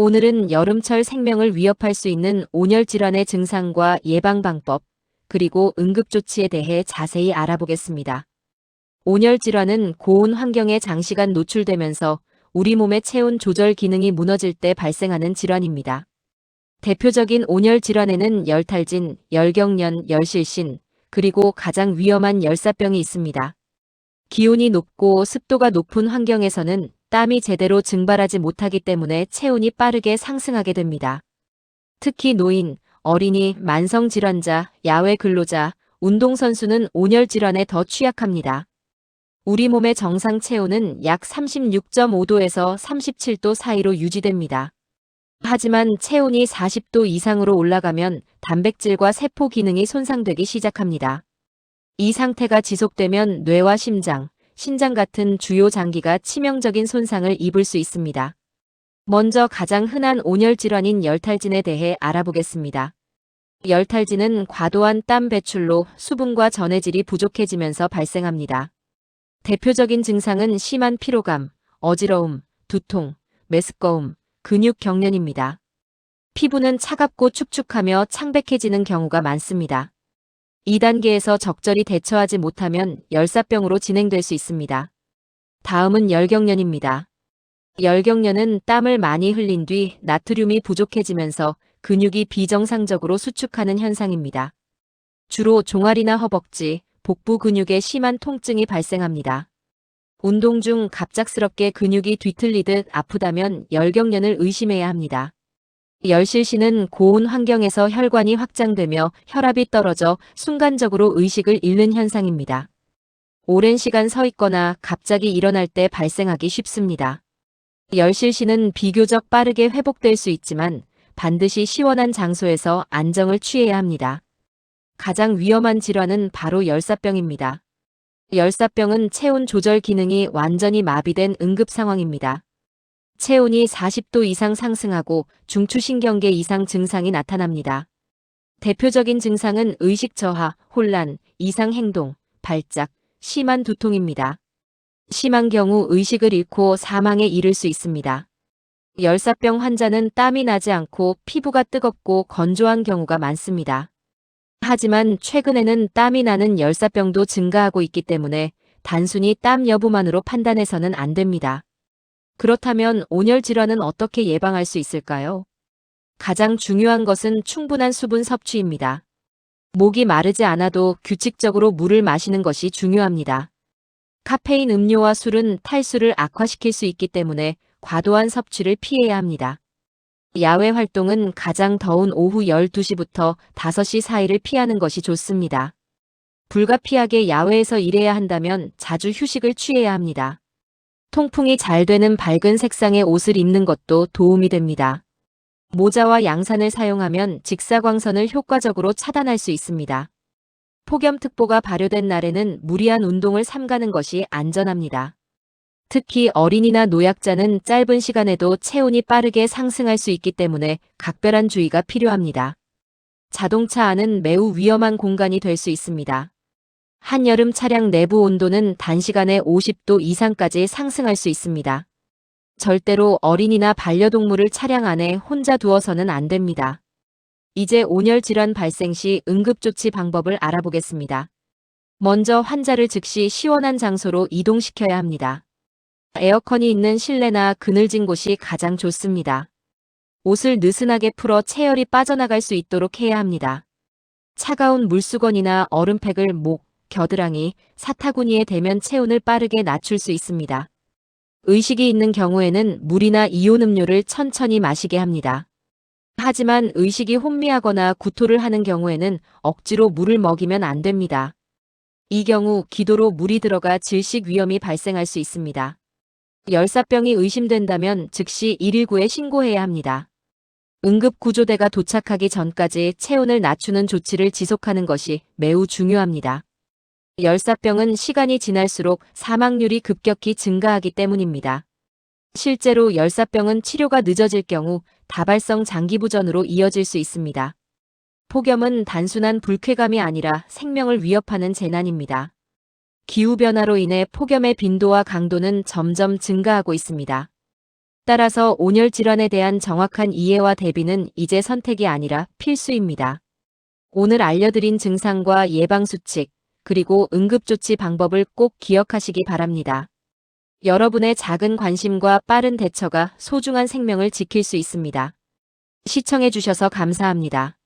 오늘은 여름철 생명을 위협할 수 있는 온열 질환의 증상과 예방 방법, 그리고 응급조치에 대해 자세히 알아보겠습니다. 온열 질환은 고온 환경에 장시간 노출되면서 우리 몸의 체온 조절 기능이 무너질 때 발생하는 질환입니다. 대표적인 온열 질환에는 열탈진, 열경련, 열실신, 그리고 가장 위험한 열사병이 있습니다. 기온이 높고 습도가 높은 환경에서는 땀이 제대로 증발하지 못하기 때문에 체온이 빠르게 상승하게 됩니다. 특히 노인, 어린이, 만성질환자, 야외 근로자, 운동선수는 온열 질환에 더 취약합니다. 우리 몸의 정상 체온은 약 36.5도에서 37도 사이로 유지됩니다. 하지만 체온이 40도 이상으로 올라가면 단백질과 세포 기능이 손상되기 시작합니다. 이 상태가 지속되면 뇌와 심장, 신장 같은 주요 장기가 치명적인 손상을 입을 수 있습니다. 먼저 가장 흔한 온열 질환인 열탈진에 대해 알아보겠습니다. 열탈진은 과도한 땀 배출로 수분과 전해질이 부족해지면서 발생합니다. 대표적인 증상은 심한 피로감, 어지러움, 두통, 메스꺼움, 근육 경련입니다. 피부는 차갑고 축축하며 창백해지는 경우가 많습니다. 2단계에서 적절히 대처하지 못하면 열사병으로 진행될 수 있습니다. 다음은 열경련입니다. 열경련은 땀을 많이 흘린 뒤 나트륨이 부족해지면서 근육이 비정상적으로 수축하는 현상입니다. 주로 종아리나 허벅지, 복부 근육에 심한 통증이 발생합니다. 운동 중 갑작스럽게 근육이 뒤틀리듯 아프다면 열경련을 의심해야 합니다. 열실신은 고온 환경에서 혈관이 확장되며 혈압이 떨어져 순간적으로 의식을 잃는 현상입니다. 오랜 시간 서 있거나 갑자기 일어날 때 발생하기 쉽습니다. 열실신은 비교적 빠르게 회복될 수 있지만 반드시 시원한 장소에서 안정을 취해야 합니다. 가장 위험한 질환은 바로 열사병입니다. 열사병은 체온 조절 기능이 완전히 마비된 응급 상황입니다. 체온이 40도 이상 상승하고 중추신경계 이상 증상이 나타납니다. 대표적인 증상은 의식 저하, 혼란, 이상 행동, 발작, 심한 두통입니다. 심한 경우 의식을 잃고 사망에 이를 수 있습니다. 열사병 환자는 땀이 나지 않고 피부가 뜨겁고 건조한 경우가 많습니다. 하지만 최근에는 땀이 나는 열사병도 증가하고 있기 때문에 단순히 땀 여부만으로 판단해서는 안 됩니다. 그렇다면 온열 질환은 어떻게 예방할 수 있을까요? 가장 중요한 것은 충분한 수분 섭취입니다. 목이 마르지 않아도 규칙적으로 물을 마시는 것이 중요합니다. 카페인 음료와 술은 탈수를 악화시킬 수 있기 때문에 과도한 섭취를 피해야 합니다. 야외 활동은 가장 더운 오후 12시부터 5시 사이를 피하는 것이 좋습니다. 불가피하게 야외에서 일해야 한다면 자주 휴식을 취해야 합니다. 통풍이 잘 되는 밝은 색상의 옷을 입는 것도 도움이 됩니다. 모자와 양산을 사용하면 직사광선을 효과적으로 차단할 수 있습니다. 폭염특보가 발효된 날에는 무리한 운동을 삼가는 것이 안전합니다. 특히 어린이나 노약자는 짧은 시간에도 체온이 빠르게 상승할 수 있기 때문에 각별한 주의가 필요합니다. 자동차 안은 매우 위험한 공간이 될 수 있습니다. 한여름 차량 내부 온도는 단시간에 50도 이상까지 상승할 수 있습니다. 절대로 어린이나 반려동물을 차량 안에 혼자 두어서는 안 됩니다. 이제 온열 질환 발생 시 응급조치 방법을 알아보겠습니다. 먼저 환자를 즉시 시원한 장소로 이동시켜야 합니다. 에어컨이 있는 실내나 그늘진 곳이 가장 좋습니다. 옷을 느슨하게 풀어 체열이 빠져나갈 수 있도록 해야 합니다. 차가운 물수건이나 얼음팩을 목, 겨드랑이, 사타구니에 대면 체온을 빠르게 낮출 수 있습니다. 의식이 있는 경우에는 물이나 이온 음료를 천천히 마시게 합니다. 하지만 의식이 혼미하거나 구토를 하는 경우에는 억지로 물을 먹이면 안 됩니다. 이 경우 기도로 물이 들어가 질식 위험이 발생할 수 있습니다. 열사병이 의심된다면 즉시 119에 신고해야 합니다. 응급구조대가 도착하기 전까지 체온을 낮추는 조치를 지속하는 것이 매우 중요합니다. 열사병은 시간이 지날수록 사망률이 급격히 증가하기 때문입니다. 실제로 열사병은 치료가 늦어질 경우 다발성 장기부전으로 이어질 수 있습니다. 폭염은 단순한 불쾌감이 아니라 생명을 위협하는 재난입니다. 기후변화로 인해 폭염의 빈도와 강도는 점점 증가하고 있습니다. 따라서 온열 질환에 대한 정확한 이해와 대비는 이제 선택이 아니라 필수입니다. 오늘 알려드린 증상과 예방 수칙, 그리고 응급조치 방법을 꼭 기억하시기 바랍니다. 여러분의 작은 관심과 빠른 대처가 소중한 생명을 지킬 수 있습니다. 시청해주셔서 감사합니다.